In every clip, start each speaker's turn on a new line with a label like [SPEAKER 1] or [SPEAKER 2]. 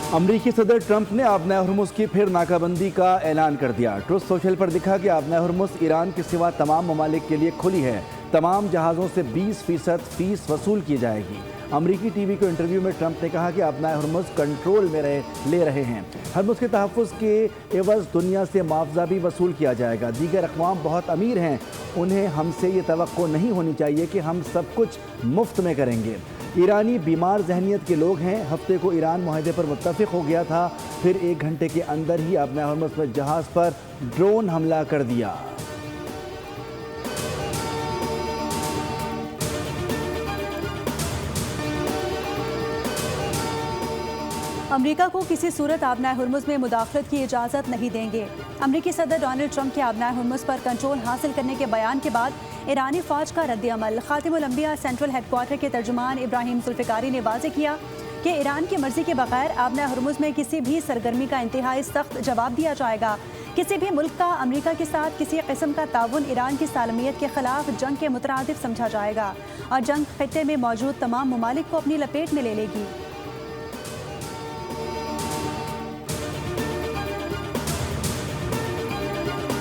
[SPEAKER 1] अमरीकी सदर ट्रंप ने आबना हरमुज़ की फिर नाकाबंदी का ऐलान कर दिया। ट्रुथ सोशल पर लिखा कि आबना हरमुज़ ईरान के सिवा तमाम ममालिक के लिए खुली है। तमाम जहाज़ों से 20% फीस वसूल की जाएगी। अमरीकी टीवी को इंटरव्यू में ट्रंप ने कहा कि आबना हरमुज़ कंट्रोल में ले रहे हैं। हरमुज़ के तहफ़्फ़ुज़ के एवज़ दुनिया से मुआवजा भी वसूल किया जाएगा। दीगर अक़वाम बहुत अमीर हैं, उन्हें हमसे ये तवक्को नहीं होनी चाहिए कि हम सब कुछ मुफ्त में करेंगे। ईरानी बीमार जहनीत के लोग हैं। हफ्ते को ईरान मुआहदे पर मुत्तफ़िक हो गया था, फिर 1 घंटे के अंदर ही आबना हरमुज़ में जहाज़ पर ड्रोन हमला कर दिया।
[SPEAKER 2] अमेरिका को किसी सूरत आबना हरमुज़ में मुदाखलत की इजाज़त नहीं देंगे। अमेरिकी सदर डोनाल्ड ट्रंप के आबना हरमुज़ पर कंट्रोल हासिल करने के बयान के बाद ईरानी फ़ौज का रद्द-ए-अमल। ख़ातिमुल अंबिया सेंट्रल हेडक्वार्टर के तर्जुमान इब्राहिम जुल्फ़िकारी ने वाज़ेह किया कि ईरान की मर्ज़ी के बगैर आबना हरमुज़ में किसी भी सरगर्मी का इंतहाई सख्त जवाब दिया जाएगा। किसी भी मुल्क का अमेरिका के साथ किसी किस्म का ताउन ईरान की सालमियत के खिलाफ जंग के मुतरादिफ समझा जाएगा और जंग खित्ते में मौजूद तमाम ममालिक को अपनी लपेट में ले लेगी।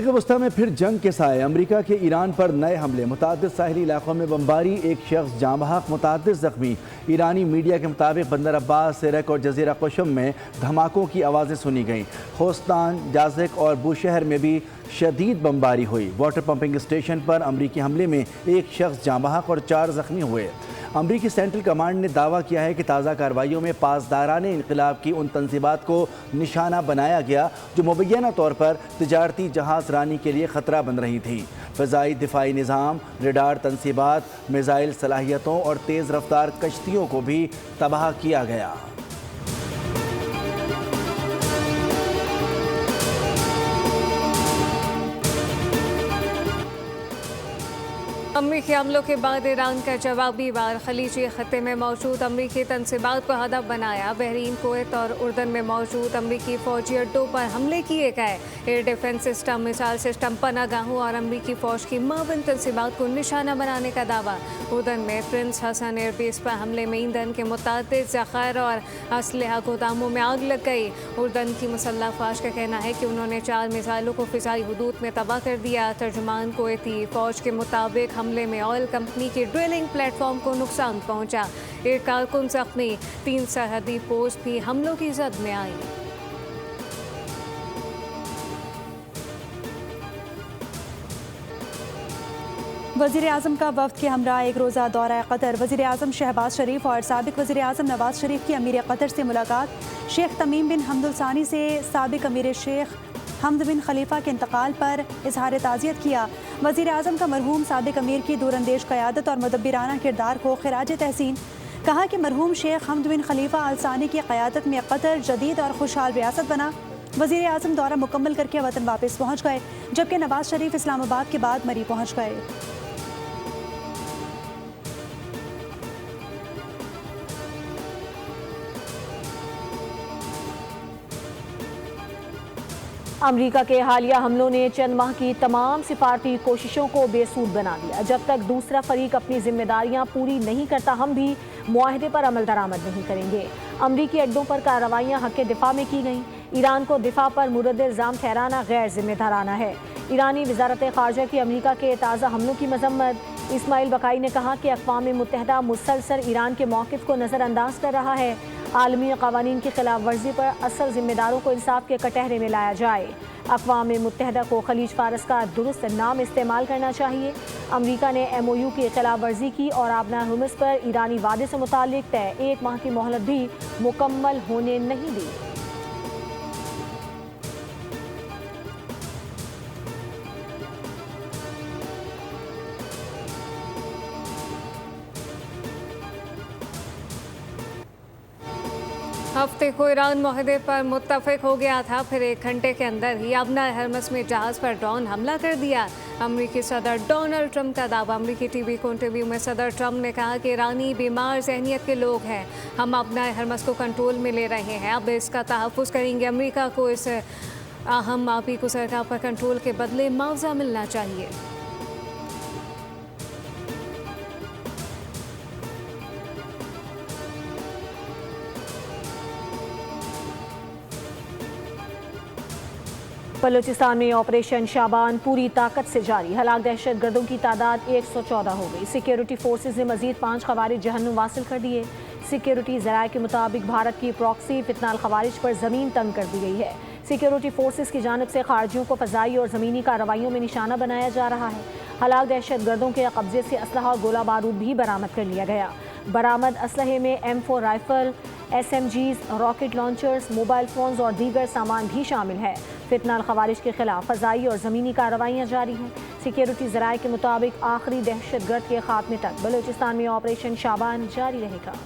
[SPEAKER 1] वस्ता में फिर जंग के साए। अमरीका के ईरान पर नए हमले, मुतादिद साहिली इलाकों में बमबारी, एक शख्स जाँ बहक, मुतादिद जख्मी। ईरानी मीडिया के मुताबिक बंदर अब्बास, सिरक और जजीरा कुशम में धमाकों की आवाज़ें सुनी गईं। खोस्तान, जाज़िक और बूशहर में भी शदीद बमबारी हुई। वाटर पंपिंग स्टेशन पर अमरीकी हमले में एक शख्स जाँ बहक और 4 जख्मी हुए। अमरीकी सेंट्रल कमांड ने दावा किया है कि ताज़ा कार्रवाइयों में पासदाराने इनकलाब की उन तंजीबात को निशाना बनाया गया जो मुबैना तौर पर तिजारती जहाज़ रानी के लिए ख़तरा बन रही थी। फ़ज़ाई दिफाई निज़ाम, रेडार तंसीबात, मिज़ाइल सलाहियतों और तेज़ रफ्तार कश्तियों को भी तबाह किया गया।
[SPEAKER 3] अमरीकी हमलों के बाद ईरान का जवाबी वार। खलीजी खत्ते में मौजूद अमरीकी तंसीबात को हदफ बनाया। बहरीन, कुवैत और उर्दन में मौजूद अमरीकी फौजी अड्डों पर हमले किए गए। Air defence system, missile system, पनागाहों और अमरीकी फ़ौज की मावन तंसीबात को निशाना बनाने का दावा। उर्दन में प्रिंस हसन एयरबेस पर हमले में ईंधन के मुतादिद ज़ख़ायर और असलहा गोदामों में आग लग गई। उर्दन की मुसल्लह फ़ौज का कहना है कि उन्होंने 4 मिसाइलों को फ़िज़ाई हुदूद में तबाह कर दिया। तर्जुमान कुवैती फ़ौज के मुताबिक हमले में ऑयल कंपनी के ड्रिलिंग प्लेटफॉर्म को नुकसान पहुंचा। एक कारकुन जख्मी। 3 सरहदी पोस्ट भी हमलों की जद में आई।
[SPEAKER 2] वज़ीर आज़म का वफ़द के हमरा एक रोज़ा दौरा कतर। वज़ीर आज़म शहबाज शरीफ और साबिक़ वज़ीर आज़म नवाज शरीफ की अमीर कतर से मुलाकात। शेख तमीम बिन हमद अल सानी से साबिक़ अमीर शेख हमद बिन खलीफा के इंतकाल पर इजहार ताज़ियत किया। वज़ीर आज़म का मरहूम साबिक़ अमीर की दूरंदेश क़यादत और मुदब्बिराना किरदार को खिराज तहसीन। कहा कि मरहूम शेख हमद बिन खलीफा अल सानी की क़यादत में कतर जदीद और खुशहाल रियासत बना। वज़ीर आज़म दौरा मुकम्मल करके वतन वापस पहुँच गए, जबकि नवाज शरीफ इस्लामाबाद के बाद मरी पहुँच गए।
[SPEAKER 4] अमेरिका के हालिया हमलों ने चंद माह की तमाम सिफारती कोशिशों को बेसूद बना दिया। जब तक दूसरा फरीक अपनी जिम्मेदारियां पूरी नहीं करता, हम भी मुआहदे पर अमल दरामद नहीं करेंगे। अमरीकी अड्डों पर कार्रवाइयां हक़ दिफा में की गईं। ईरान को दिफा पर मुरद इल्ज़ाम ठहराना गैर जिम्मेदाराना है। ईरानी वज़ारत ख़ारजा की अमरीका के ताज़ा हमलों की मजम्मत। इस्माइल बकाई ने कहा कि अक़वाम मुत्तहिदा मुसलसल ईरान के मौक़िफ़ को नज़रअंदाज कर रहा है। आलमी क़वानीन की खिलाफ वर्जी पर असल जिम्मेदारों को इंसाफ के कटहरे में लाया जाए। अक़वाम मुत्तहिदा को खलीज फारस का दुरुस्त नाम इस्तेमाल करना चाहिए। अमरीका ने MOU की खिलाफ वर्जी की और आबना हरमुज़ पर ईरानी वादे से मुताल्लिक़ तय 1 माह की मोहलत भी मुकम्मल होने नहीं दी।
[SPEAKER 3] हफ्ते को ईरान मुआहदे पर मुत्तफ़िक हो गया था, फिर 1 घंटे के अंदर ही आबना हरमुज़ में जहाज़ पर ड्रोन हमला कर दिया। अमरीकी सदर डोनाल्ड ट्रंप का दावा। अमरीकी टीवी को इंटरव्यू में सदर ट्रंप ने कहा कि ईरानी बीमार जहनीत के लोग हैं, हम आबना हरमुज़ को कंट्रोल में ले रहे हैं, अब इसका तहफ़्फ़ुज़ करेंगे। अमरीका को इस अहम आपी को सरकार पर कंट्रोल के बदले मुआवजा मिलना चाहिए।
[SPEAKER 4] बलूचिस्तान में ऑपरेशन शाबान पूरी ताकत से जारी। हलाक दहशत गर्दों की तादाद 114 हो गई। सिक्योरिटी फोर्सेज ने मजीद 5 खवारिज जहन्नुम वासिल कर दिए। सिक्योरिटी ज़राए के मुताबिक भारत की प्रॉक्सी फितनाल खवारिज पर ज़मीन तंग कर दी गई है। सिक्योरिटी फोर्सेज की जानिब से खारजियों को फ़ज़ाई और ज़मीनी कार्रवाइयों में निशाना बनाया जा रहा है। हलाक दहशत गर्दों के कब्जे से असलहा और गोला बारूद भी बरामद कर लिया गया। बरामद असलहे में M4 rifle, SMGs, rocket launchers, mobile phones और दीगर सामान भी शामिल है। फितनाल खवारिज के खिलाफ फ़ज़ाई और ज़मीनी कार्रवाइयाँ जारी हैं। सिक्योरिटी ज़राए के मुताबिक आखिरी दहशत गर्द के खात्मे तक बलूचिस्तान में ऑपरेशन शाबान जारी रहेगा।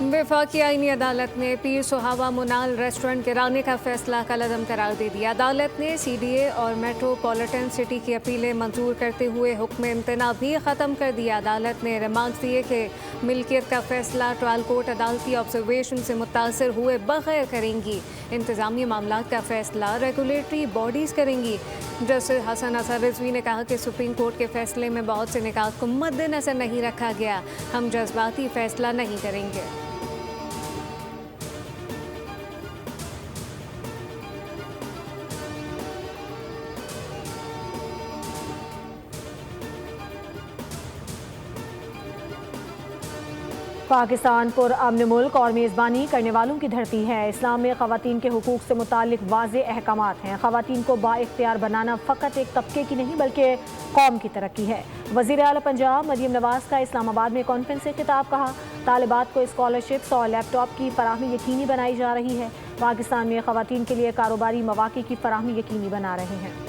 [SPEAKER 3] वफाकी आईनी अदालत ने पीर सुहावा मुनाल रेस्टोरेंट गिराने का फैसला कलअदम करार दे दिया। अदालत ने CDA और मेट्रोपॉलिटन सिटी की अपीलें मंजूर करते हुए हुक्म इम्तना भी ख़त्म कर दिया। अदालत ने रिमार्क्स दिए कि मिल्कियत का फैसला ट्रायल कोर्ट अदालती ऑब्जर्वेशन से मुतासर हुए बगैर करेंगी। इंतज़ामी मामलात का फैसला रेगुलेटरी बॉडीज़ करेंगी। जस्टिस हसन असर रिजवी ने कहा कि सुप्रीम कोर्ट के फैसले में बहुत से निकात को मद्देनजर नहीं रखा गया। हम जज्बाती फैसला नहीं करेंगे।
[SPEAKER 4] पाकिस्तान पुरअमन मुल्क और मेज़बानी करने वालों की धरती है। इस्लाम में ख़वातीन के हुकूक से मुतालिक वाज़े अहकामात हैं। ख़वातीन को बाइख्तियार बनाना फ़कत एक तबके की नहीं बल्कि कौम की तरक्की है। वज़ीर आला पंजाब मरियम नवाज़ का इस्लामाबाद में कॉन्फ्रेंस से खिताब। कहा, तालिबात को स्कॉलरशिप्स और लैपटॉप की फराहमी यकीनी बनाई जा रही है। पाकिस्तान में ख़वातीन के लिए कारोबारी मौक़े की फराहमी यकीनी बना रहे हैं।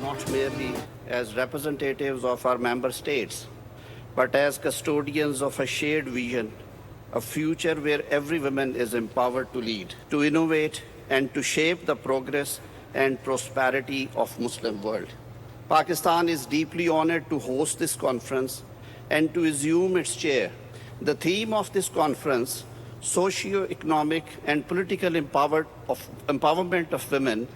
[SPEAKER 5] Not merely as representatives of our member states, but as custodians of a shared vision, a future where every woman is empowered to lead, to innovate, and to shape the progress and prosperity of Muslim world. Pakistan is deeply honored to host this conference and to assume its chair. The theme of this conference, socio-economic and political empowerment of women,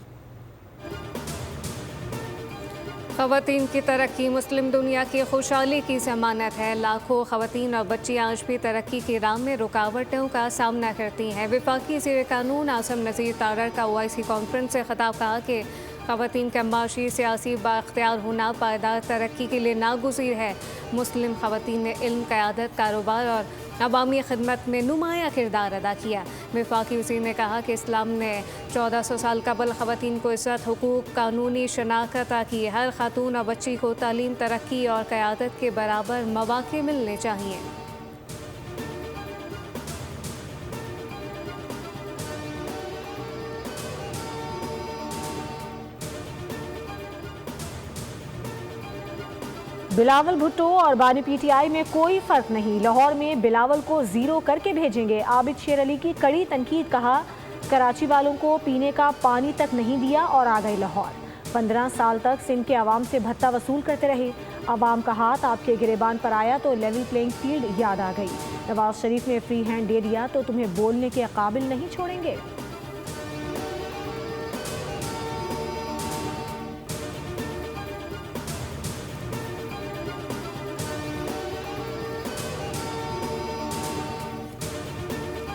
[SPEAKER 3] ख़वातीन की तरक्की मुस्लिम दुनिया की खुशहाली की ज़मानत है। लाखों ख़वातीन और बच्चियाँ आज भी तरक्की की राह में रुकावटों का सामना करती हैं। वफाकी ज़ेर कानून आसम नज़ीर तारड़ का OIC कॉन्फ्रेंस से खिताब कहा कि ख़वातीन का माशी सियासी बाख्तियार होना पायदार तरक्की के लिए नागुज़ीर है। मुस्लिम ख़वातीन ने इल्म, क़यादत, कारोबार और अवामी खिदमत में नुमाया किरदार अदा किया। वफाकी वज़ीर ने कहा कि इस्लाम ने 1400 साल कबल ख़वातीन को इज़्ज़त, हुकूक, कानूनी शनाख्त अता की। हर खातून और बच्ची को तालीम, तरक्की और क़यादत के बराबर मौक़े मिलने चाहिए।
[SPEAKER 4] बिलावल भुट्टो और बानी PTI में कोई फ़र्क नहीं। लाहौर में बिलावल को ज़ीरो करके भेजेंगे। आबिद शेर अली की कड़ी तनकीद। कहा, कराची वालों को पीने का पानी तक नहीं दिया और आ गए लाहौर। 15 साल तक सिंध के अवाम से भत्ता वसूल करते रहे। अवाम का हाथ आपके गिरेबान पर आया तो लेवल प्लेइंग फील्ड याद आ गई। नवाज शरीफ ने फ्री हैंड दे दिया तो तुम्हें बोलने के काबिल नहीं छोड़ेंगे।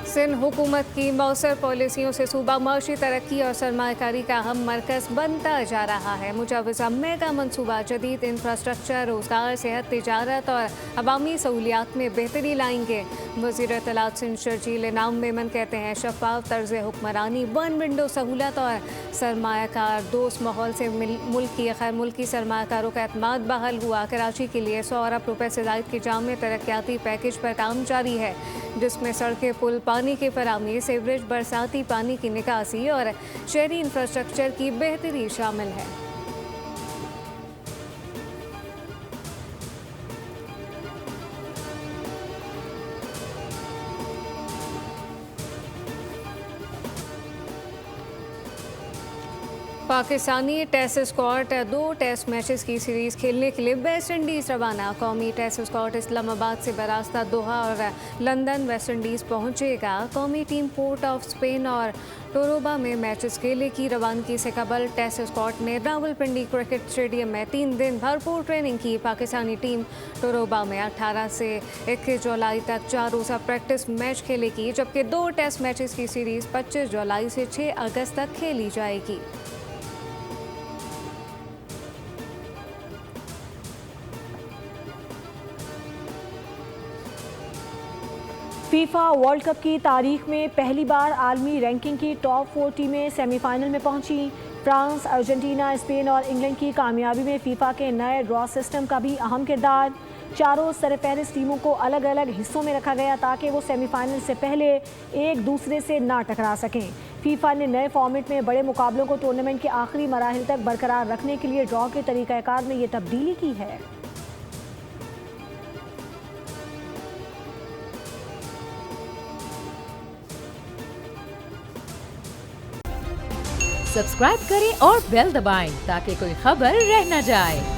[SPEAKER 3] सिंध हुकूमत की मौसर पॉलिसियों से सूबा माशी तरक्की और सरमायाकारी का अहम मरकज़ बनता जा रहा है। मुजावजा मेगा मनसूबा जदीद इंफ्रास्ट्रक्चर, रोज़गार, सेहत, तिजारत और अवामी सहूलियात में बेहतरी लाएंगे। वज़ीर इत्तलात सिंध शर्जील इनाम मेमन कहते हैं, शफाफ तर्ज हुक्मरानी, वन विंडो सहूलत और सरमायाकार दोस्त माहौल से मुल्क की खैर मुल्की सरमायाकारों का एतमाद बहाल हुआ। कराची के लिए 100 अरब रुपये से ज़ायद की जाम तरक्याती पैकेज पर काम जारी है, जिसमें सड़कें, पुल, पानी की फराहमी, सीवरेज, बरसाती पानी की निकासी और शहरी इंफ्रास्ट्रक्चर की बेहतरी शामिल है। Pakistani test squad 2 test matches की सीरीज खेलने के लिए वेस्ट इंडीज़ रवाना। कौमी टेस्ट स्क्वाड इस्लामाबाद से बरास्ता दोहा और लंदन वेस्ट इंडीज़ पहुंचेगा। कौमी टीम पोर्ट ऑफ स्पेन और टोरोबा में मैचेस खेलेगी। रवानगी से कबल टेस्ट स्क्वाड ने रावलपिंडी क्रिकेट स्टेडियम में 3 दिन भरपूर ट्रेनिंग की। पाकिस्तानी टीम टोरोबा में 18 से 21 जुलाई तक 4 रोज़ा प्रैक्टिस मैच खेलेगी, जबकि 2 टेस्ट मैचेस की सीरीज 25 जुलाई से 6 अगस्त तक खेली जाएगी।
[SPEAKER 4] फीफा वर्ल्ड कप की तारीख में पहली बार आलमी रैंकिंग की टॉप 4 टीमें सेमीफाइनल में पहुंची। फ्रांस, अर्जेंटीना, स्पेन और इंग्लैंड की कामयाबी में फीफा के नए ड्रॉ सिस्टम का भी अहम किरदार। चारों सरफहरिस्त टीमों को अलग अलग हिस्सों में रखा गया ताकि वो सेमीफाइनल से पहले एक दूसरे से ना टकरा सकें। फीफा ने नए फॉर्मेट में बड़े मुकाबलों को टूर्नामेंट के आखिरी मराहिल तक बरकरार रखने के लिए ड्रॉ के तरीक़ाकार में ये तब्दीली की है।
[SPEAKER 6] सब्सक्राइब करें और बेल दबाएं ताकि कोई खबर रह न जाए।